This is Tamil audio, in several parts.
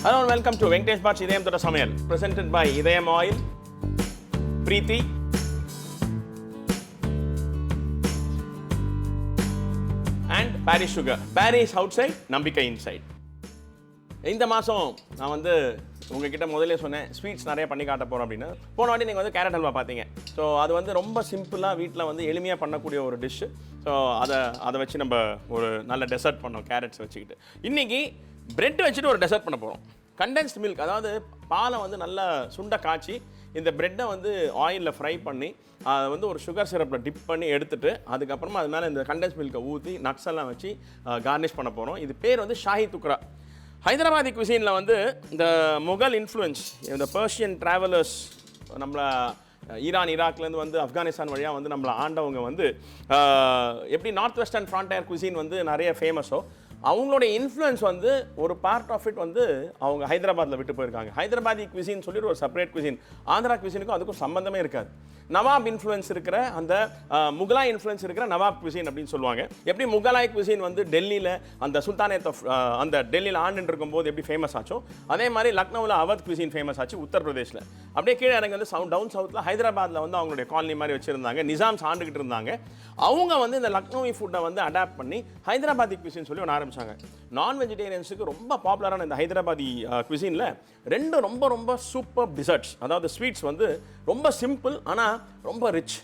Hello and welcome to Venkatesh Bhatt Idayam Thoda Samayal, presented by Idayam Oil, Preeti, and Barry Sugar. Barry is outside, Nambika inside. இந்த மாதம் நான் உங்ககிட்ட முதல்ல சொன்னேன் ஸ்வீட்ஸ் நிறைய பண்ணி காட்ட போகிறோம் அப்படின்னு. போன வாட்டி நீங்கள் கேரட் ஹல்வா பார்த்தீங்க. ஸோ அது ரொம்ப சிம்பிளாக வீட்டில் எளிமையாக பண்ணக்கூடிய ஒரு டிஷ்ஷு. ஸோ அதை வச்சு நம்ம ஒரு நல்ல டெசர்ட் பண்ணோம் கேரட்ஸ் வச்சுக்கிட்டு. இன்றைக்கி பிரெட் வச்சுட்டு ஒரு டெசர்ட் பண்ண போகிறோம். கண்டென்ஸ்ட் மில்க், அதாவது பாலை நல்லா சுண்டை காய்ச்சி இந்த பிரெட்டை ஆயிலில் ஃப்ரை பண்ணி அதை ஒரு சுகர் சிரப்பில் டிப் பண்ணி எடுத்துகிட்டு அதுக்கப்புறமா அது மேலே இந்த கண்டென்ஸ் மில்கை ஊற்றி நட்ஸ் எல்லாம் வச்சு கார்னிஷ் பண்ண போகிறோம். இது பேர் ஷாஹி துக்ரா. ஹைதராபாதி குசினில் இந்த முகல் இன்ஃப்ளூயன்ஸ், இந்த பர்ஷியன் ட்ராவலர்ஸ், நம்மளை ஈரான் ஈராக்லேருந்து ஆப்கானிஸ்தான் வழியாக நம்மளை ஆண்டவங்க எப்படி நார்த் வெஸ்டர்ன் ஃப்ரான்டையர் குசின் நிறைய ஃபேமஸோ அவங்களுடைய இன்ஃப்ளூயன்ஸ் ஒரு பார்ட் ஆஃப் இட் அவங்க ஹைதராபாத்தில் விட்டு போயிருக்காங்க. ஹைதராபாதி குசின்னு சொல்லிட்டு ஒரு செப்பரேட் குசின். ஆந்திரா குசினுக்கும் அதுக்கும் சம்மந்தமே இருக்காது. நவாப் இன்ஃப்ளூயன்ஸ் இருக்கிற அந்த முகலாய் இன்ஃப்ளூயன்ஸ் இருக்கிற நவாப் குசின் அப்படின்னு சொல்லுவாங்க. எப்படி முகலாய் குசின் டெல்லியில் அந்த சுல்தானேத் ஆஃப் அந்த டெல்லியில் ஆண்டு இருக்கும்போது எப்படி ஃபேமஸ் ஆச்சோ அதே மாதிரி லக்னோவில் அவத் குசின் ஃபேமஸ் ஆச்சு உத்தரப்பிரதேசில். அப்படியே கீழே இறங்கி டவுன் சவுத்தில் ஹைதராபாத்தில் அவங்களுடைய காலனி மாதிரி வச்சுருந்தாங்க. நிசாம்ஸ் ஆண்டுகிட்டு இருந்தாங்க. அவங்க இந்த லக்னோவி ஃபுட்டை அடாப்ட் பண்ணி ஹைதராபாதி குசின் சொல்லி ஒன்று ஆரம்பித்தாங்க. நான் வெஜிடேரியன்ஸுக்கு ரொம்ப பாப்புலரான இந்த ஹைதராபாதி குசினில் ரெண்டு ரொம்ப ரொம்ப சூப்பர் டிசர்ட்ஸ், அதாவது ஸ்வீட்ஸ் ரொம்ப சிம்பிள் ஆனால் ரொம்ப ரிச்.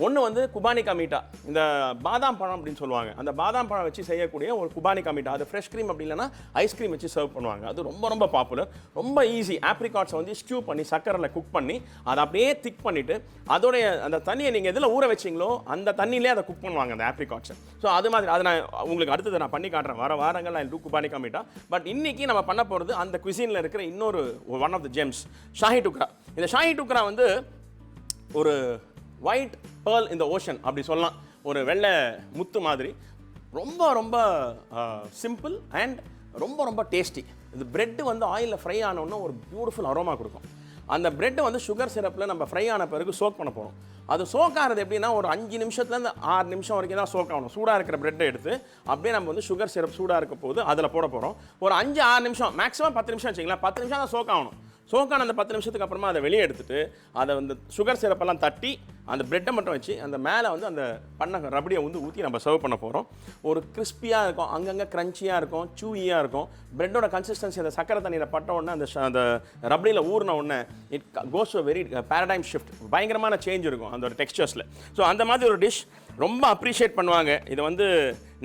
ஒன்று குபானிகா மீட்டா, இந்த பாதாம் பழம் அப்படின்னு சொல்லுவாங்க. அந்த பாதாம் பழம் வச்சு செய்யக்கூடிய ஒரு குபானிகா மீட்டா, அது ஃப்ரெஷ் க்ரீம் அப்படி இல்லைன்னா ஐஸ்கிரீம் வச்சு சர்வ் பண்ணுவாங்க. அது ரொம்ப ரொம்ப பாப்புலர், ரொம்ப ஈஸி. ஆப்ரிகாட்ஸை ஸ்டியூ பண்ணி சக்கரில் குக் பண்ணி அதை அப்படியே திக் பண்ணிவிட்டு அதோடைய அந்த தண்ணியை நீங்கள் எதில் ஊற வச்சிங்களோ அந்த தண்ணியிலே அதை குக் பண்ணுவாங்க அந்த ஆப்ரிகாட்ஸை. ஸோ அது மாதிரி அதை நான் உங்களுக்கு அடுத்தது நான் பண்ணி காட்டுறேன். வர வாரங்கள் நான் குபானிகா மீட்டா. பட் இன்றைக்கி நம்ம பண்ண போகிறது அந்த குசினில் இருக்கிற இன்னொரு one of the gems, shahi tukda. இந்த ஷாஹி டுக்ரா ஒரு ஒயிட் பேர்ல் இந்த ஓஷன் அப்படி சொல்லலாம். ஒரு வெள்ளை முத்து மாதிரி, ரொம்ப ரொம்ப சிம்பிள் அண்ட் ரொம்ப ரொம்ப டேஸ்டி. இது பிரெட்டு ஆயிலில் ஃப்ரை ஆனோன்னா ஒரு பியூட்டிஃபுல் அரோமா கொடுக்கும். அந்த பிரெட்டு சுகர் சிரப்பில் நம்ம ஃப்ரை ஆன பிறகு சோக் பண்ண போகிறோம். அது சோக் ஆகிறது எப்படின்னா ஒரு 5 நிமிஷத்துலேருந்து 6 நிமிஷம் வரைக்கும் தான் சோக் ஆகணும். சூடாக இருக்கிற பிரெட்டை எடுத்து அப்படியே நம்ம சுகர் சிரப் சூடாக இருக்க போது அதில் போட போகிறோம். ஒரு 5-6 நிமிஷம், மேக்ஸிமம் 10 நிமிஷம் வச்சிங்களா. 10 நிமிஷம் தான் சோக் ஆகணும். சோக்கான அந்த 10 நிமிஷத்துக்கு அப்புறமா அதை வெளியே எடுத்துட்டு அதை சுகர் சிரப்பெல்லாம் தட்டி அந்த பிரெட்டை மட்டும் வச்சு அந்த மேலே அந்த பண்ண ரபடியை ஊற்றி நம்ம சர்வ் பண்ண போகிறோம். ஒரு கிறிஸ்பியாக இருக்கும், அங்கங்கே க்ரன்ச்சியாக இருக்கும், சூயியாக இருக்கும். பிரெட்டோட கன்சிஸ்டன்சி அந்த சக்கரை தண்ணியில் பட்ட உடனே அந்த ரபடியில் ஊறின உடனே it goes to very paradigm shift. பயங்கரமான சேஞ்ச் இருக்கும் அந்த ஒரு டெக்ஸ்சர்ஸில். ஸோ அந்த மாதிரி ஒரு டிஷ் ரொம்ப அப்ரிஷியேட் பண்ணுவாங்க. இதை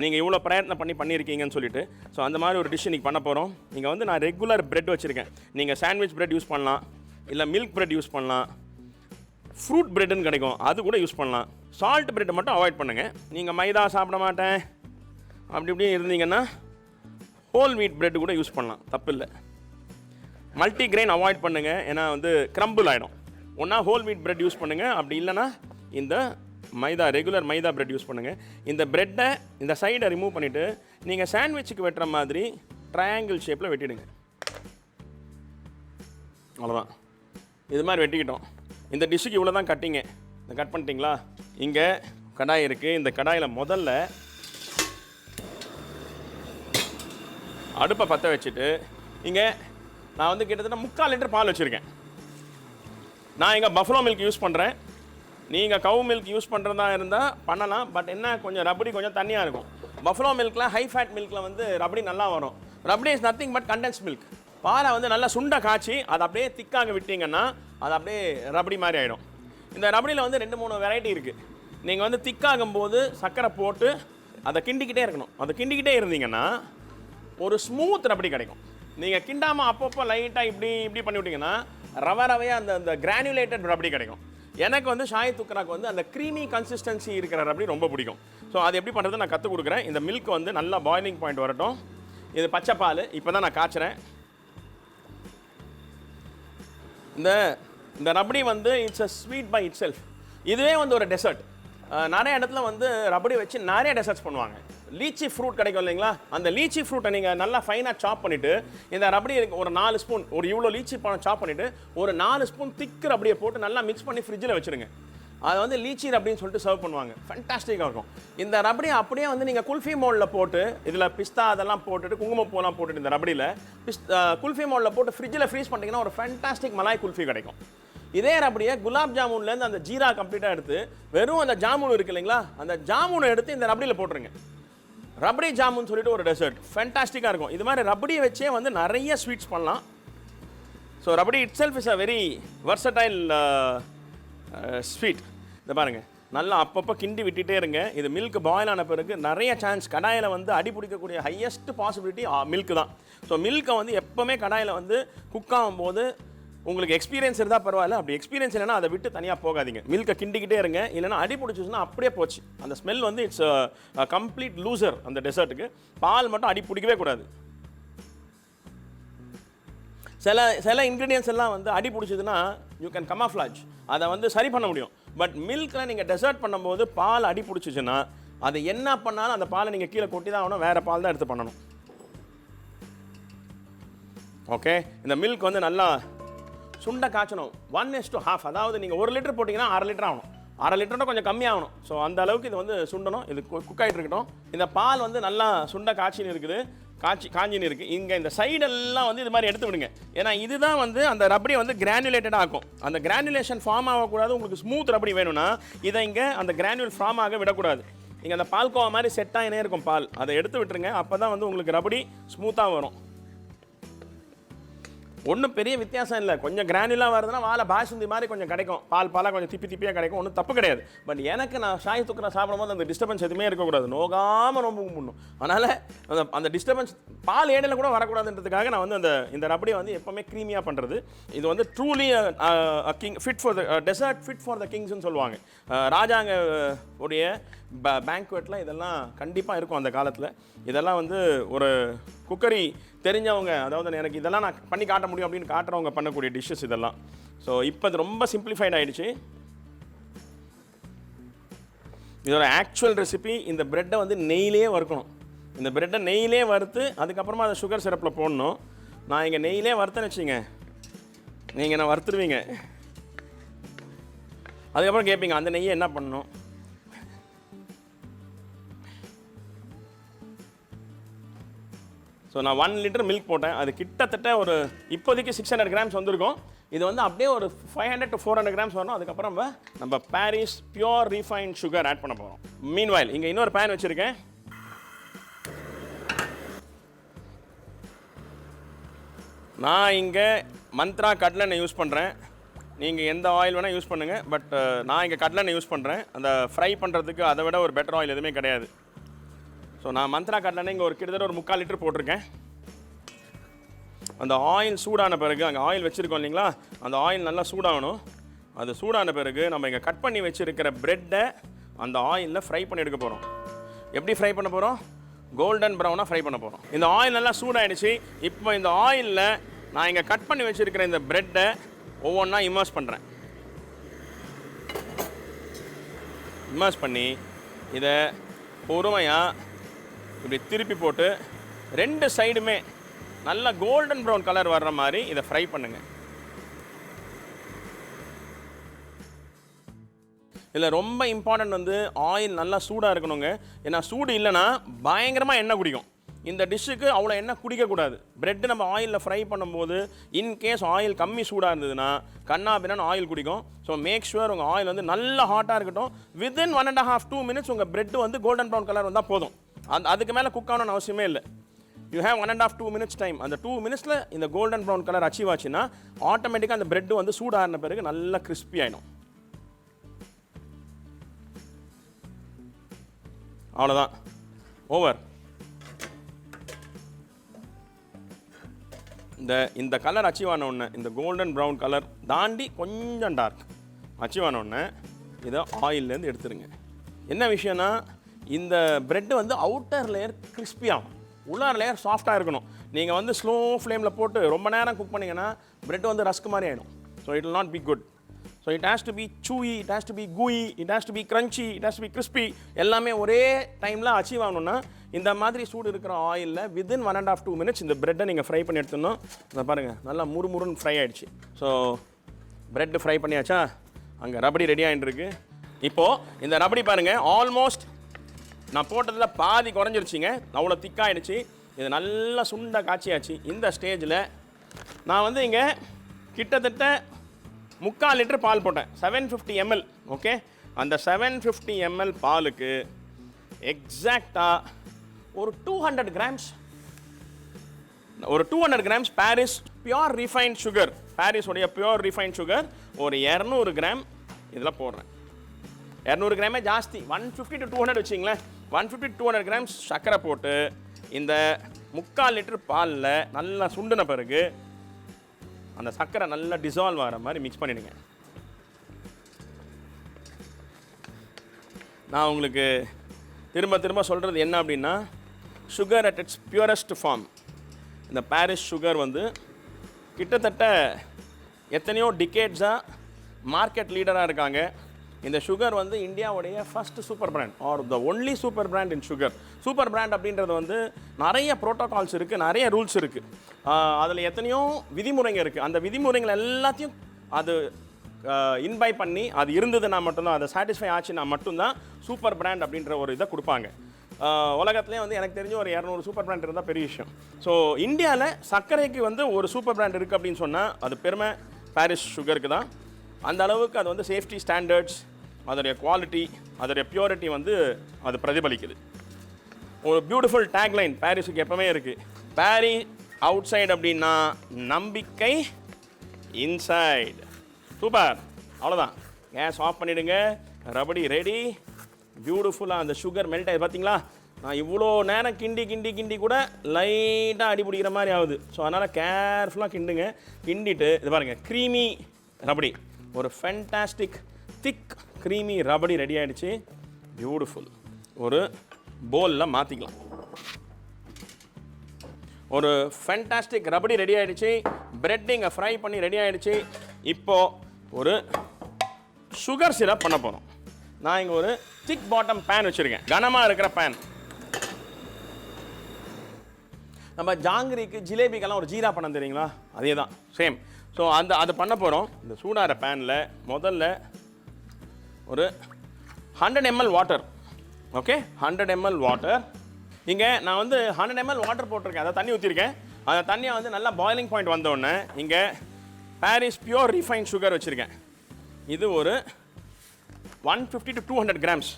நீங்கள் இவ்வளோ பிரயத்னம் பண்ணியிருக்கீங்கன்னு சொல்லிட்டு. ஸோ அந்த மாதிரி ஒரு டிஷ் இன்றைக்கி பண்ண போகிறோம். நீங்கள் நான் ரெகுலர் பிரெட் வச்சுருக்கேன். நீங்கள் சாண்ட்விச் பிரெட் யூஸ் பண்ணலாம், இல்லை மில்க் பிரெட் யூஸ் பண்ணலாம், ஃப்ரூட் பிரெட்டுன்னு கிடைக்கும் அது கூட யூஸ் பண்ணலாம். சால்ட் பிரெட்டை மட்டும் அவாய்ட் பண்ணுங்கள். நீங்கள் மைதா சாப்பிட மாட்டேன் அப்படி இப்படி இருந்தீங்கன்னா ஹோல் வீட் பிரெட் கூட யூஸ் பண்ணலாம், தப்பு இல்லை. மல்டி கிரெயின் அவாய்ட் பண்ணுங்கள், ஏன்னா க்ரம்பிள் ஆகிடும். ஒன்றா ஹோல் வீட் பிரெட் யூஸ் பண்ணுங்கள், அப்படி இல்லைன்னா இந்த மைதா ரெகுலர் மைதா பிரெட் யூஸ் பண்ணுங்கள். இந்த பிரெட்டை இந்த சைடை ரிமூவ் பண்ணிவிட்டு நீங்கள் சாண்ட்விச்சுக்கு வெட்டுற மாதிரி ட்ரையாங்கிள் ஷேப்பில் வெட்டிடுங்க. அவ்வளோதான். இது மாதிரி வெட்டிக்கிட்டோம். இந்த டிஷ்ஷுக்கு இவ்வளோ தான் கட்டிங்க. இந்த கட் பண்ணிட்டீங்களா? இங்கே கடாய் இருக்குது. இந்த கடாயில் முதல்ல அடுப்பை பற்ற வச்சுட்டு இங்கே நான் கிட்டத்தட்ட 3/4 லிட்டர் பால் வச்சுருக்கேன். நான் இங்கே பஃபலோ மில்க் யூஸ் பண்ணுறேன். நீங்கள் கவு மில்க் யூஸ் பண்ணுறதா இருந்தால் பண்ணலாம். பட் என்ன, கொஞ்சம் ரபடி கொஞ்சம் தண்ணியாக இருக்கும். பஃபலோ மில்கில் ஹை ஃபேட் மில்கில் ரபடி நல்லா வரும். Rabri is nothing but condense milk. பாலை நல்லா சுண்டை காய்ச்சி அதை அப்படியே திக்காக விட்டிங்கன்னா அது அப்படியே ரபடி மாதிரி ஆகிடும். இந்த ரபடியில் 2-3 வெரைட்டி இருக்குது. நீங்கள் திக்காகும் போது சர்க்கரை போட்டு அதை கிண்டிக்கிட்டே இருக்கணும். அதை கிண்டிக்கிட்டே இருந்தீங்கன்னா ஒரு ஸ்மூத் ரபடி கிடைக்கும். நீங்கள் கிண்டாமல் அப்பப்போ லைட்டாக இப்படி பண்ணி விட்டிங்கன்னா ரவையாக அந்த கிரானுலேட்டட் ரபடி கிடைக்கும். எனக்கு ஷாஹி துக்ராக்கு அந்த க்ரீமி கன்சிஸ்டன்சி இருக்கிற ரபடி ரொம்ப பிடிக்கும். ஸோ அது எப்படி பண்ணுறது நான் கற்றுக் கொடுக்குறேன். இந்த மில்க் நல்லா பாய்லிங் பாயிண்ட் வரட்டும். இது பச்சை பால் இப்போ தான் நான் காய்ச்சுறேன். இந்த rabri it's a sweet by itself. இதுவே ஒரு டெசர்ட். நிறைய இடத்துல ரபடி வச்சு நிறைய டெசர்ட்ஸ் பண்ணுவாங்க. லீச்சி ஃப்ரூட் கிடைக்கும் இல்லைங்களா, அந்த லீச்சி ஃப்ரூட்டை நீங்கள் நல்லா ஃபைனாக சாப் பண்ணிவிட்டு இந்த ரபடி ஒரு 4 ஸ்பூன், ஒரு இவ்வளோ லீச்சி பழம் சாப் பண்ணிவிட்டு ஒரு 4 ஸ்பூன் திக்கு ரபடியை போட்டு நல்லா மிக்ஸ் பண்ணி ஃப்ரிட்ஜில் வச்சுருங்க. அதை வந்து லீச்சி ரபடின்னு சொல்லிட்டு சர்வ் பண்ணுவாங்க. ஃபேண்டாஸ்டிக்காக இருக்கும். இந்த ரபடி அப்படியே வந்து நீங்கள் குல்ஃபி மோல்டில் போட்டு இதில் பிஸ்தா அதெல்லாம் போட்டுட்டு குங்குமப்பூலாம் போட்டுட்டு இந்த ரபடியில் குல்ஃபி மோல்டில் போட்டு ஃப்ரிட்ஜில் ஃப்ரீஸ் பண்ணிங்கன்னா ஒரு ஃபேண்டாஸ்டிக் மலாய் குல்ஃபி கிடைக்கும். இதே ரபடியை குலாப் ஜாமுன்லேருந்து அந்த ஜீரா கம்ப்ளீட்டாக எடுத்து வெறும் அந்த ஜாமுன் இருக்குது இல்லைங்களா, அந்த ஜாமுனை எடுத்து இந்த ரபடியில் போட்டுருங்க. ரபடி ஜாமுன் சொல்லிட்டு ஒரு டெசர்ட் ஃபேண்டாஸ்டிக்காக இருக்கும். இது மாதிரி ரபடியை வச்சே வந்து நிறைய ஸ்வீட்ஸ் பண்ணலாம். So rabri it self is a very versatile sweet. இதை பாருங்கள், நல்லா அப்பப்போ கிண்டி விட்டுட்டே இருங்க. இது மில்க் பாயில் ஆன பிறகு நிறைய சான்ஸ் கடாயில் வந்து அடி பிடிக்கக்கூடிய ஹையஸ்ட் பாசிபிலிட்டி மில்க் தான். ஸோ மில்கை வந்து எப்போவுமே கடாயில் வந்து குக் ஆகும்போது உங்களுக்கு எக்ஸ்பீரியன்ஸ் இருந்தால் பரவாயில்ல, அப்படி எக்ஸ்பீரியன்ஸ் இல்லைன்னா அதை விட்டு தனியாக போகாதீங்க. மில்கை கிண்டிக்கிட்டே இருங்க, இல்லைனா அடி பிடிச்சிச்சுன்னா அப்படியே போச்சு. அந்த ஸ்மெல் வந்து இட்ஸ் கம்ப்ளீட் லூசர் அந்த டெசர்ட்டுக்கு. பால் மட்டும் அடி பிடிக்கவே கூடாது. சில இன்க்ரீடியன்ஸ் எல்லாம் வந்து அடி பிடிச்சதுன்னா யூ கேன் கமாஃப்ளாஜ், அதை வந்து சரி பண்ண முடியும். பட் மில்கில் நீங்கள் டெசர்ட் பண்ணும்போது பால் அடி பிடிச்சிச்சுன்னா அது என்ன பண்ணாலும் அந்த பாலை நீங்கள் கீழே கொட்டி தான் ஆகணும், வேறு பால் தான் எடுத்து பண்ணணும். ஓகே, இந்த மில்க் வந்து நல்லா சுண்டை காய்ச்சணும். 1:1/2, அதாவது நீங்கள் 1 லிட்டர் போட்டிங்கன்னா 1/2 லிட்டர் ஆகணும். 1/2 லிட்டர்னா கொஞ்சம் கம்மியாகணும். ஸோ அந்த அளவுக்கு இது வந்து சுண்டணும். இது குக் ஆகிட்டு இருக்கட்டும். இந்த பால் வந்து நல்லா சுண்டை காய்ச்சின்னு இருக்குது, காஞ்சின்னு இருக்குது. இங்கே இந்த சைடெல்லாம் வந்து இது மாதிரி எடுத்து விடுங்க. ஏன்னா இதுதான் வந்து அந்த ரபடி வந்து கிரானுலேட்டடாக ஆகும். அந்த கிரானுலேஷன் ஃபார்ம் ஆகக்கூடாது. உங்களுக்கு ஸ்மூத் ரபடி வேணும்னா இதை இங்கே அந்த கிரானுவல் ஃபார்ம் ஆக விடக்கூடாது. இங்கே அந்த பால்கோவா மாதிரி செட் ஆகினே இருக்கும் பால், அதை எடுத்து விட்டுருங்க. அப்போ தான் வந்து உங்களுக்கு ரபடி ஸ்மூத்தாக வரும். ஒன்றும் பெரிய வித்தியாசம் இல்லை. கொஞ்சம் கிரானுலாக வருதுன்னா வாழை பாசுந்தி மாதிரி கொஞ்சம் கிடைக்கும், பாலாக கொஞ்சம் திப்பியாக கிடைக்கும், ஒன்றும் தப்பு கிடையாது. பட் எனக்கு நான் ஷாய் துக்கரை சாப்பிடும்போது அந்த டிஸ்டர்பன்ஸ் எதுவுமே இருக்கக்கூடாது, நோகாமல் நோம்பு கும்பிடணும். அதனால் அந்த டிஸ்டர்பன்ஸ் பால் ஏடையில் கூட வரக்கூடாதுன்றதுக்காக நான் வந்து இந்த ரபடியை வந்து எப்போவுமே க்ரீமியாக பண்ணுறது. இது வந்து truly king fit for the dessert, fit for the கிங்ஸ்னு சொல்லுவாங்க. ராஜாங்க உடைய பேங்க்வெட்டில் இதெல்லாம் கண்டிப்பாக இருக்கும் அந்த காலத்தில். இதெல்லாம் வந்து ஒரு குக்கரி தெரிஞ்சவங்க, அதாவது எனக்கு இதெல்லாம் நான் பண்ணி காட்ட முடியும் அப்படின்னு காட்டுறவங்க பண்ணக்கூடிய டிஷ்ஷஸ் இதெல்லாம். ஸோ இப்போ இது ரொம்ப சிம்பிளிஃபைட் ஆகிடுச்சு. இதோட ஆக்சுவல் ரெசிபி இந்த ப்ரெட்டை வந்து நெய்யிலே வறுக்கணும். இந்த ப்ரெட்டை நெய்யிலே வறுத்து அதுக்கப்புறமா அதை சுகர் சிரப்பில் போடணும். நான் இங்கே நெய்யிலே வறுத்தேன்னு வச்சுங்க, நீங்கள் நான் வறுத்துருவீங்க. அதுக்கப்புறம் கேட்பீங்க அந்த நெய்யை என்ன பண்ணணும். ஸோ நான் 1 லிட்டர் மில்க் போட்டேன். அது கிட்டத்தட்ட ஒரு இப்போதைக்கு 600 கிராம்ஸ் வந்திருக்கும். இது வந்து அப்படியே ஒரு 500 to 400 கிராம்ஸ் வரணும். அதுக்கப்புறம் நம்ம Parry's pure refined sugar add பண்ண போகிறோம். மீன்வைல் இங்கே இன்னொரு பேன் வச்சுருக்கேன். நான் இங்கே மந்த்ரா கடலெண்ணெய் யூஸ் பண்ணுறேன். நீங்கள் எந்த ஆயில் வேணால் யூஸ் பண்ணுங்கள். பட் நான் இங்கே கடலெண்ணெய் யூஸ் பண்ணுறேன். அந்த ஃப்ரை பண்ணுறதுக்கு அதை விட ஒரு பெட்டர் ஆயில் எதுவுமே கிடையாது. ஸோ நான் மந்த்ரா கடலெண்ணெய் இங்கே கிட்டத்தட்ட ஒரு 3/4 லிட்டர் போட்டிருக்கேன். அந்த ஆயில் சூடான பிறகு, அங்கே ஆயில் வச்சுருக்கோம் இல்லைங்களா, அந்த ஆயில் நல்லா சூடாகணும். அது சூடான பிறகு நம்ம இங்கே கட் பண்ணி வச்சுருக்கிற ப்ரெட்டை அந்த ஆயிலில் ஃப்ரை பண்ணி எடுக்க போகிறோம். எப்படி ஃப்ரை பண்ண போகிறோம்? கோல்டன் ப்ரௌனாக ஃப்ரை பண்ண போகிறோம். இந்த ஆயில் நல்லா சூடாகிடுச்சு. இப்போ இந்த ஆயிலில் நான் இங்கே கட் பண்ணி வச்சுருக்கிற இந்த ப்ரெட்டை ஒவ்வொன்றா இமர்ஸ் பண்ணுறேன். இமர்ஸ் பண்ணி இதை பொறுமையாக இப்படி திருப்பி போட்டு 2 சைடுமே நல்லா கோல்டன் ப்ரௌன் கலர் வர்ற மாதிரி இதை ஃப்ரை பண்ணுங்கள். இதில் ரொம்ப இம்பார்ட்டன்ட் வந்து ஆயில் நல்லா சூடாக இருக்கணுங்க. ஏன்னா சூடு இல்லைன்னா பயங்கரமாக எண்ணெய் குடிக்கும். இந்த டிஷ்ஷுக்கு அவ்வளோ எண்ணெய் குடிக்கக்கூடாது. ப்ரெட்டு நம்ம ஆயிலில் ஃப்ரை பண்ணும்போது இன்கேஸ் ஆயில் கம்மி சூடாக இருந்ததுன்னா கண்ணா பின்னான்னு ஆயில் குடிக்கும். ஸோ மேக் ஷுவர் உங்கள் ஆயில் வந்து நல்லா ஹாட்டாக இருக்கட்டும். வித்தின் 1.5-2 மினிட்ஸ் உங்கள் ப்ரெட்டு வந்து கோல்டன் ப்ரௌன் கலர் வந்தால் போதும். அதுக்கு மேலே குக் ஆகணும்னு அவசியமே இல்லை. You have 1.5-2 minutes time. அந்த 2 மினிட்ஸில் இந்த கோல்டன் ப்ரௌன் கலர் அச்சீவ் ஆச்சுன்னா ஆட்டோமேட்டிக்காக அந்த ப்ரெட்டு வந்து சூடான பிறகு நல்லா கிறிஸ்பி ஆகிடும். அவ்வளோதான், ஓவர். இந்த கலர் அச்சீவ் ஆன உடனே, இந்த கோல்டன் ப்ரௌன் கலர் தாண்டி கொஞ்சம் டார்க் அச்சீவ் ஆன உடனே இதை ஆயிலேருந்து எடுத்துருங்க. என்ன விஷயம்னா, இந்த ப்ரெட்டு வந்து அவுட்டர் லேயர் கிறிஸ்பி ஆகும், உள்ளார் லேயர் சாஃப்டாக இருக்கணும். நீங்கள் வந்து ஸ்லோ ஃப்ளேமில் போட்டு ரொம்ப நேரம் குக் பண்ணிங்கன்னா ப்ரெட் வந்து ரஸ்க் மாதிரி ஆகிடும். So it will not be good. So it has to be chewy, it has to be gooey, it has to be crunchy, it has to be crispy. எல்லாமே ஒரே டைமில் அச்சீவ் ஆகணும்னா இந்த மாதிரி சூடு இருக்கிற ஆயிலில் வித்தின் 1.5-2 மினிட்ஸ் இந்த ப்ரெட்டை நீங்கள் ஃப்ரை பண்ணி எடுத்துடணும். அதை பாருங்கள், நல்லா முறுமுறுன்னு ஃப்ரை ஆகிடுச்சு. ஸோ ப்ரெட்டு ஃப்ரை பண்ணியாச்சா, அங்கே ரபடி ரெடி ஆகிட்டு இருக்கு. இப்போது இந்த ரபடி பாருங்கள் ஆல்மோஸ்ட் நான் போட்டதில் பாதி குறைஞ்சிருச்சிங்க, அவ்வளோ திக்காயிடுச்சு. இது நல்லா சுண்ட காய்ச்சியாச்சு. இந்த ஸ்டேஜில் நான் வந்து இங்கே கிட்டத்தட்ட 3/4 லிட்டர் பால் போட்டேன், 750 ml. ஓகே, அந்த 750 ml பாலுக்கு எக்ஸாக்டாக ஒரு 200 grams Parry's pure refined sugar, பாரிஸோடைய பியோர் ரிஃபைன்ட் சுகர் ஒரு 200 கிராம் இதில் போடுறேன். 200 கிராமே ஜாஸ்தி, 150 to 200 வச்சிங்களேன். 150 to 200 கிராம்ஸ் சர்க்கரை போட்டு இந்த 3/4 லிட்டர் பாலில் நல்லா சுண்டின பிறகு அந்த சர்க்கரை நல்லா டிசால்வ் ஆகிற மாதிரி மிக்ஸ் பண்ணிடுங்க. நான் உங்களுக்கு திரும்ப திரும்ப சொல்கிறது என்ன அப்படின்னா, sugar at its purest form. இந்த பாரிஸ் சுகர் வந்து கிட்டத்தட்ட எத்தனையோ டிகேட்ஸாக மார்க்கெட் லீடராக இருக்காங்க. இந்த சுகர் வந்து இந்தியாவுடைய first super brand R the only super brand in sugar. Super brand அப்படின்றது வந்து நிறைய ப்ரோட்டோகால்ஸ் இருக்குது, நிறைய ரூல்ஸ் இருக்குது, அதில் எத்தனையோ விதிமுறைங்க இருக்குது. அந்த விதிமுறைகள் எல்லாத்தையும் அது இன்வைட் பண்ணி அது இருந்ததுன்னா மட்டும்தான், அதை சாட்டிஸ்ஃபை ஆச்சுன்னா மட்டும்தான் சூப்பர் பிராண்ட் அப்படின்ற ஒரு இதை கொடுப்பாங்க. உலகத்துலேயே வந்து எனக்கு தெரிஞ்ச ஒரு 200 சூப்பர் பிராண்ட் இருந்தால் பெரிய விஷயம். ஸோ இந்தியாவில் சர்க்கரைக்கு வந்து ஒரு சூப்பர் பிராண்ட் இருக்குது அப்படின்னு சொன்னால் அது பெருமை பாரிஸ் சுகருக்கு தான். அந்த அளவுக்கு அது வந்து சேஃப்டி ஸ்டாண்டர்ட்ஸ், அதோடைய குவாலிட்டி, அதோடைய பியூரிட்டி வந்து அது பிரதிபலிக்குது. ஒரு பியூட்டிஃபுல் டேக்லைன் பாரிஸுக்கு எப்பவுமே இருக்குது, பாரி அவுட் சைடு அப்படின்னா நம்பிக்கை இன்சைடு. சூப்பர், அவ்வளோதான். கேஸ் ஆஃப் பண்ணிவிடுங்க, ரபடி ரெடி. பியூட்டிஃபுல்லாக அந்த சுகர் மெல்ட் ஆகுது பார்த்தீங்களா. நான் இவ்வளோ நேரம் கிண்டி கூட லைட்டாக அடி பிடிக்கிற மாதிரி ஆகுது. ஸோ அதனால் கேர்ஃபுல்லாக கிண்டுங்க. கிண்டிட்டு இது பாருங்கள், க்ரீமி ரபடி, ஒரு ஃபேண்டாஸ்டிக் திக் க்ரீமி ரபடி ரெடி ஆகிடுச்சு. பியூட்டிஃபுல். ஒரு போலில் மாற்றிக்கலாம். ஒரு ஃபேண்டாஸ்டிக் ரபடி ரெடி ஆகிடுச்சு. பிரெட் இங்கே ஃப்ரை பண்ணி ரெடி ஆகிடுச்சு. இப்போது ஒரு சுகர் சிரப் பண்ண போகிறோம். நான் இங்கே ஒரு திக் பாட்டம் பேன் வச்சுருக்கேன், கனமாக இருக்கிற பேன். நம்ம ஜாங்கிரிக்கு ஜிலேபிக்கெல்லாம் ஒரு ஜீரா பண்ண தெரியுங்களா, அதே தான் சேம். ஸோ அது பண்ண போகிறோம். இந்த சூடாகிற பேனில் முதல்ல ஒரு 100 ml water. Okay, 100 ml water. இங்கே நான் வந்து 100 ml வாட்டர் போட்டிருக்கேன், அதை தண்ணி ஊற்றிருக்கேன். அந்த தண்ணியை வந்து நல்லா பாயிலிங் பாயிண்ட் வந்தோடனே இங்கே பாரிஸ் பியூர் ரிஃபைன் சுகர் வச்சுருக்கேன். இது ஒரு 150 to 200 கிராம்ஸ்,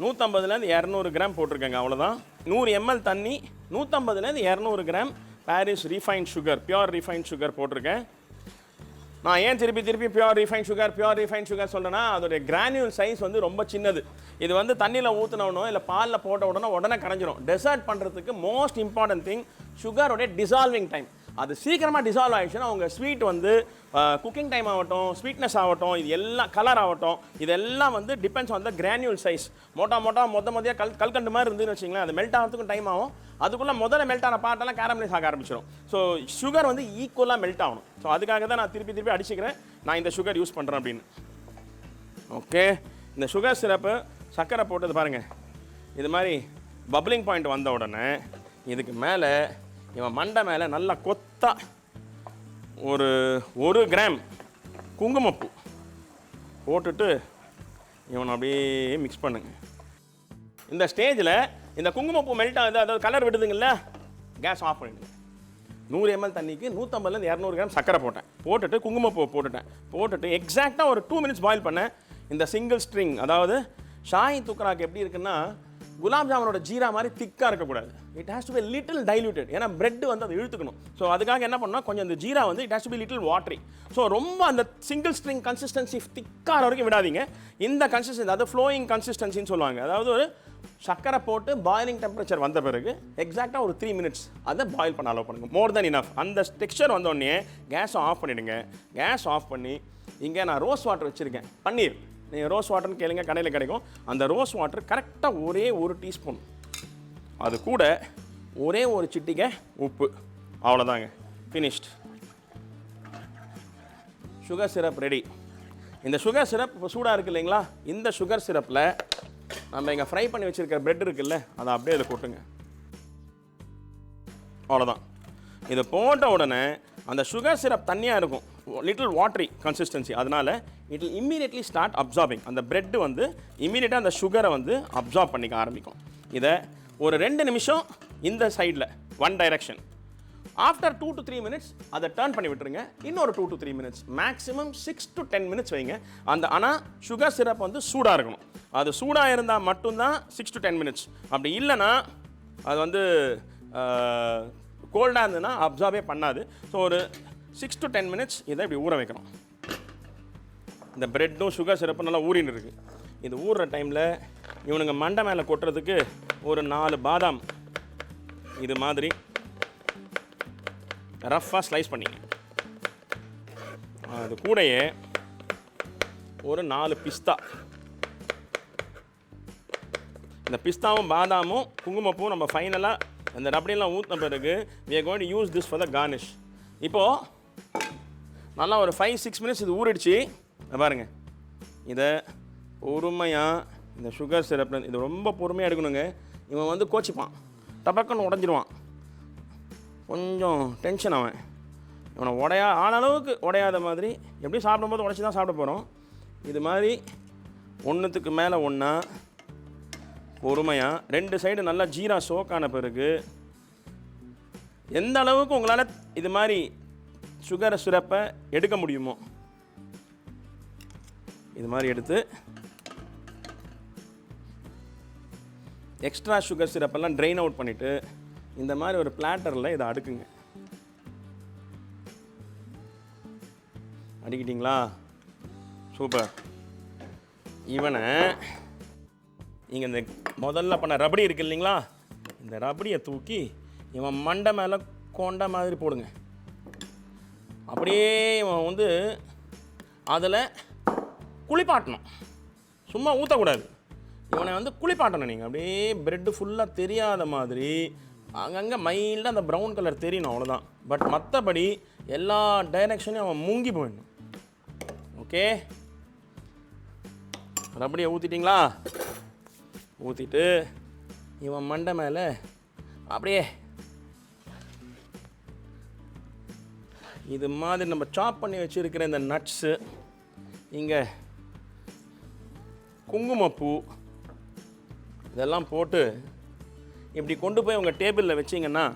150லேருந்து 200 கிராம் போட்டிருக்கேங்க, அவ்வளோதான். 100 ml தண்ணி, 150லேருந்து 200 gram Paris refine sugar, pure refine sugar போட்டிருக்கேன். நான் ஏன் திருப்பி பியூர் ரிஃபைன் சுகர் சொல்கிறேன்னா, அதோடைய கிரானியூல் சைஸ் வந்து ரொம்ப சின்னது. இது வந்து தண்ணியில் ஊற்றினோடனோ இல்லை பாலில் போட்ட உடனே கரைஞ்சிரும். டெசர்ட் பண்ணுறதுக்கு மோஸ்ட் இம்பார்ட்டன்ட் திங் சுகரோடைய டிசால்விங் டைம். அது சீக்கிரமாக டிசால்வ் ஆகிடுச்சுன்னா உங்கள் ஸ்வீட் வந்து குக்கிங் டைம் ஆகட்டும், ஸ்வீட்னஸ் ஆகட்டும், இது எல்லாம் கலர் ஆகட்டும், இதெல்லாம் வந்து depends on the granule size. மொதல் கல்கண்டு மாதிரி இருந்துன்னு வச்சிங்களேன், அது மெல்ட் ஆகிறதுக்கும் டைம் ஆகும். அதுக்குள்ளே முதல்ல மெல்ட் ஆன பார்ட்டெல்லாம் கேரமலைஸ் ஆக ஆரம்பிச்சிடும். ஸோ சுகர் வந்து ஈக்குவலாக மெல்ட் ஆகணும். ஸோ அதுக்காக தான் நான் திருப்பி அடிச்சுக்கிறேன், நான் இந்த சுகர் யூஸ் பண்ணுறேன் அப்படின்னு. ஓகே, இந்த சுகர் சிரப்பு சர்க்கரை போட்டது பாருங்கள், இது மாதிரி பப்ளிங் பாயிண்ட் வந்த உடனே இதுக்கு மேலே இவன் மண்டை மேலே நல்லா கொத்தா ஒரு 1 கிராம் குங்குமப்பூ போட்டுட்டு இவனை அப்படியே மிக்ஸ் பண்ணுங்க. இந்த ஸ்டேஜில் இந்த குங்குமப்பூ மெல்ட் ஆகுது, அதாவது கலர் விடுதுங்கள்ல, கேஸ் ஆஃப் பண்ணிடுங்க. 100 ml தண்ணிக்கு 150லேருந்து 200 கிராம் சர்க்கரை போட்டுட்டு குங்குமப்பூ போட்டுட்டு எக்ஸாக்டாக ஒரு 2 minutes பாயில் பண்ணேன். இந்த சிங்கிள் ஸ்ட்ரிங், அதாவது ஷாஹி துக்ராக்கு எப்படி இருக்குன்னா, குலாப் ஜாமுனோட ஜீரா மாதிரி திக்காக இருக்கக்கூடாது. It has to be little diluted. ஏன்னா பிரெட் வந்து அதை இழுத்துக்கணும். ஸோ அதுக்காக என்ன பண்ணால் கொஞ்சம் இந்த ஜீரா வந்து it has to be little watery. So ரொம்ப அந்த சிங்கிள் ஸ்ட்ரிங் கன்சிஸ்டன்சி திக்காக வரைக்கும் விடாதீங்க. இந்த கன்சிஸ்டன்சி, அதாவது ஃப்ளோயிங் கன்சிஸ்டன்சின்னு சொல்லுவாங்க. அதாவது ஒரு சக்கரை போட்டு பாயிலிங் டெம்பரேச்சர் வந்த பிறகு எக்ஸாக்டாக ஒரு 3 minutes அதை பாயில் பண்ண அலோவ் பண்ணுங்கள். மோர் தென் இனஃப். அந்த டெக்ஸ்சர் வந்தோடனே கேஸை ஆஃப் பண்ணிவிடுங்க. கேஸ் ஆஃப் பண்ணி இங்கே நான் ரோஸ் வாட்டர் வச்சுருக்கேன், பன்னீர். நீங்கள் ரோஸ் வாட்டர்னு கேளுங்க, கடையில் கிடைக்கும். அந்த ரோஸ் வாட்டர் கரெக்டாக ஒரே 1 டீஸ்பூன், அது கூட ஒரே ஒரு சிட்டிகை உப்பு, அவ்வளோதாங்க, ஃபினிஷ்ட். Sugar syrup ready. இந்த சுகர் சிரப் இப்போ சூடாக இருக்குது இல்லைங்களா, இந்த சுகர் சிரப்பில் நம்ம இங்கே ஃப்ரை பண்ணி வச்சுருக்கிற பிரெட் இருக்குல்ல, அதை அப்படியே இதை கொட்டுங்க. அவ்வளோதான். இதை போட்ட உடனே அந்த சுகர் சிரப் தண்ணியாக இருக்கும், லிட்டில் வாட்டரி கன்சிஸ்டன்சி, அதனால் it will immediately start absorbing. அந்த பிரெட்டு வந்து இம்மீடியட்டாக அந்த சுகரை வந்து அப்சார்ப் பண்ணிக்க ஆரம்பிக்கும். இதை ஒரு 2 நிமிஷம் இந்த சைடில் one direction. After 2 to 3 minutes அதை டர்ன் பண்ணி விட்டுருங்க. இன்னொரு 2 to 3 minutes, maximum 6 to 10 minutes வைங்க. அந்த ஆனால் சுகர் சிரப் வந்து சூடாக இருக்கணும். அது சூடாக இருந்தால் மட்டும்தான் 6 to 10 minutes. அப்படி இல்லைன்னா அது வந்து கோல்டாக இருந்ததுன்னா அப்சார்பே பண்ணாது. ஸோ ஒரு 6 to 10 minutes இதை இப்படி ஊற வைக்கணும். இந்த பிரெட்டும் சுகர் சிரப்பும் நல்லா ஊறின்னு இருக்குது. இது ஊறுற டைமில் இவனுங்க மண்டை மேலே கொட்டுறதுக்கு ஒரு 4 பாதாம் இது மாதிரி ரஃப்பாக ஸ்லைஸ் பண்ணிங்க. அது கூடயே ஒரு 4 பிஸ்தா. இந்த பிஸ்தாவும் பாதாமும் குங்குமப்பூவும் நம்ம ஃபைனலாக அந்த ரப்படியெல்லாம் ஊற்றின பிறகு we are going to use this for the garnish. இப்போது நல்லா ஒரு 5-6 minutes இது ஊறிடுச்சு. பாருங்கள், இதை பொறுமையாக இந்த சுகர் சிரப்பில் இது ரொம்ப பொறுமையாக எடுக்கணுங்க. இவன் வந்து கோச்சிப்பான், டபக்குன்னு உடஞ்சிடுவான், கொஞ்சம் டென்ஷன் அவன். இவனை ஆனளவுக்கு உடையாத மாதிரி எப்படி சாப்பிடும்போது உடச்சி தான் சாப்பிட போகிறோம். இது மாதிரி ஒன்றுத்துக்கு மேலே ஒன்றா பொறுமையாக 2 சைடு நல்லா ஜீரா சோக்கான பிறகு எந்த அளவுக்கு உங்களால் இது மாதிரி சுகர் சிரப்பை எடுக்க முடியுமோ இது மாதிரி எடுத்து எக்ஸ்ட்ரா சுகர் சிரப்பெல்லாம் ட்ரெயின் அவுட் பண்ணிவிட்டு இந்த மாதிரி ஒரு பிளாட்டரில் இதை அடுக்குங்க. அடிக்கிட்டிங்களா? சூப்பர். இவனை நீங்கள் இந்த முதல்ல பண்ண ரபடி இருக்கு இல்லைங்களா, இந்த ரபடியை தூக்கி இவன் மண்டை மேலே கொண்ட மாதிரி போடுங்க. அப்படியே இவன் வந்து அதில் குளிப்பாட்டணும், சும்மா ஊற்றக்கூடாது. இவனை வந்து குளிப்பாட்டணும். நீங்கள் அப்படியே ப்ரெட்டு ஃபுல்லாக தெரியாத மாதிரி அங்கங்கே மைல்டாக அந்த ப்ரௌன் கலர் தெரியணும், அவ்வளோதான். பட் மற்றபடி எல்லா டைரெக்ஷனையும் அவன் முங்கி போயிடணும். ஓகே, ரபடியை ஊற்றிட்டிங்களா? ஊற்றிட்டு இவன் மண்டை மேலே அப்படியே இது மாதிரி நம்ம சாப் பண்ணி வச்சுருக்கிற இந்த நட்ஸு, இங்கே குங்குமப்பூ இதெல்லாம் போட்டு இப்படி கொண்டு போய் உங்கள் டேபிளில் வச்சிங்கன்னா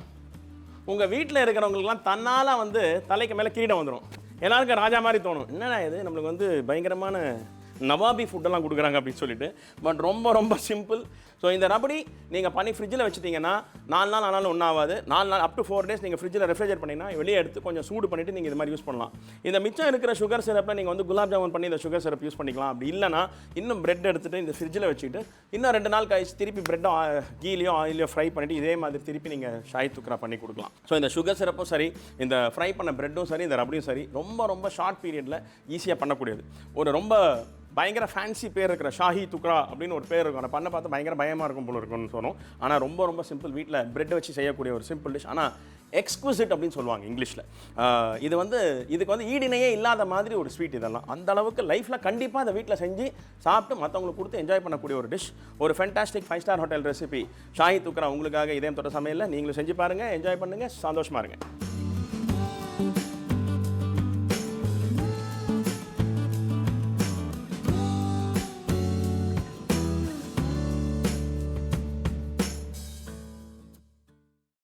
உங்கள் வீட்டில் இருக்கிறவங்களுக்குலாம் தன்னால் வந்து தலைக்கு மேலே கிரீடம் வந்துடும். எல்லாருக்கும் ராஜா மாதிரி தோணும், என்னடா இது நம்மளுக்கு வந்து பயங்கரமான நவாபி ஃபுட்டெல்லாம் கொடுக்குறாங்க அப்படின்னு சொல்லிட்டு. பட் ரொம்ப ரொம்ப சிம்பிள். ஸோ இந்த ரபடி நீங்கள் பண்ணி ஃப்ரிட்ஜில் வச்சுட்டிங்கன்னா 4 நாள் ஆனாலும் ஒன்றும் ஆகாது. 4 நாள் அப் டு 4 days நீங்கள் ஃப்ரிட்ஜில் ரெஃப்ரிஜரேட் பண்ணிங்கன்னா வெளியே எடுத்து கொஞ்சம் சூடு பண்ணிவிட்டு நீங்கள் இது மாதிரி யூஸ் பண்ணலாம். இந்த மிச்சம் இருக்கிற சுகர் சிரப்பில் நீங்கள் வந்து குலாப் ஜாமுன் பண்ணி இந்த சுகர் சிரப் யூஸ் பண்ணிக்கலாம். அப்படி இல்லைனா இன்னும் பிரெட் எடுத்துகிட்டு இந்த ஃப்ரிட்ஜில் வச்சுட்டு இன்னும் 2 நாள் கழிச்சு திருப்பி பிரெட்டை கீலையோ ஆயிலையோ ஃப்ரை பண்ணிவிட்டு இதே மாதிரி திருப்பி நீங்கள் ஷாய் துக்ரா பண்ணி கொடுக்கலாம். ஸோ இந்த சுகர் சிரப்பும் சரி, இந்த ஃப்ரை பண்ண பிரெட்டும் சரி, இந்த ரபடியும் சரி, ரொம்ப ரொம்ப ஷார்ட் பீரியடில் ஈஸியாக பண்ணக்கூடியது. ஒரு ரொம்ப பயங்கர ஃபேன்சி பேர் இருக்கிற ஷாஹி துக்ரா அப்படின்னு ஒரு பேர் இருக்கும். அதை பண்ண பார்த்து பயங்கர பயமாக இருக்கும் போல இருக்கும்னு சொன்னோம். ஆனால் ரொம்ப ரொம்ப சிம்பிள், வீட்டில் பிரெட் வச்சு செய்யக்கூடிய ஒரு சிம்பிள் டிஷ். ஆனால் எக்ஸ்குவிசிட் அப்படின்னு சொல்லுவாங்க இங்கிலீஷில். இது வந்து இதுக்கு வந்து ஈடினையே இல்லாத மாதிரி ஒரு ஸ்வீட். இதெல்லாம் அந்த அளவுக்கு லைஃப்பில் கண்டிப்பாக அதை வீட்டில் செஞ்சு சாப்பிட்டு மற்றவங்களுக்கு கொடுத்து என்ஜாய் பண்ணக்கூடிய ஒரு டிஷ். ஒரு fantastic 5-star hotel recipe shahi tukda உங்களுக்காக இதயம் தொட்ட சமையலில் நீங்களும் செஞ்சு பாருங்கள், என்ஜாய் பண்ணுங்கள், சந்தோஷமாக இருங்க.